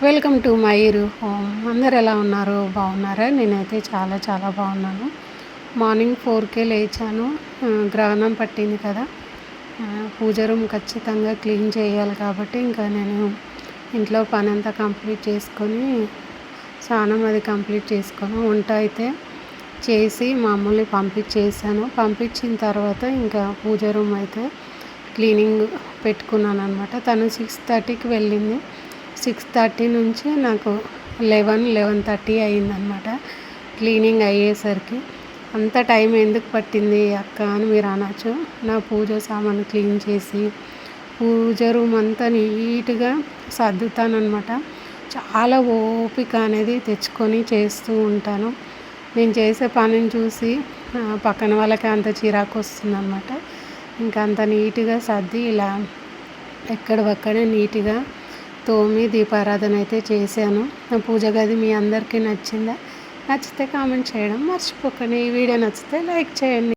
Welcome to my home. అందరు ఎలా ఉన్నారు? బాగున్నారా? నేనైతే చాలా చాలా బాగున్నాను. మార్నింగ్ 4కే లేచాను. గ్రహణం పట్టింది కదా, పూజ రూమ్ ఖచ్చితంగా క్లీన్ చేయాలి కాబట్టి ఇంకా నేను ఇంట్లో పని అంతా కంప్లీట్ చేసుకొని స్నానం అది కంప్లీట్ చేసుకొని వంట అయితే చేసి మా అమ్మల్ని పంపించిన తర్వాత ఇంకా పూజ రూమ్ అయితే క్లీనింగ్ పెట్టుకున్నాను అనమాట. తను 6:30కి వెళ్ళింది. 6:30 నుంచి నాకు 11:30 అయిందనమాట క్లీనింగ్ అయ్యేసరికి. అంత టైం ఎందుకు పట్టింది అక్క అని మీరు అనొచ్చు. నా పూజ సామాను క్లీన్ చేసి పూజ రూమ్ అంతా నీట్గా సర్దుతానమాట. చాలా ఓపిక అనేది తెచ్చుకొని చేస్తూ ఉంటాను. నేను చేసే పనిని చూసి పక్కన వాళ్ళకి అంత చిరాకు వస్తుందన్నమాట. ఇంకా అంత నీట్గా సర్ది ఇలా ఎక్కడవక్కడే నీట్గా తోమి దీపారాధన అయితే చేశాను. నా పూజ గది మీ అందరికీ నచ్చిందా? నచ్చితే కామెంట్ చేయడం మర్చిపోకండి. ఈ వీడియో నచ్చితే లైక్ చేయండి.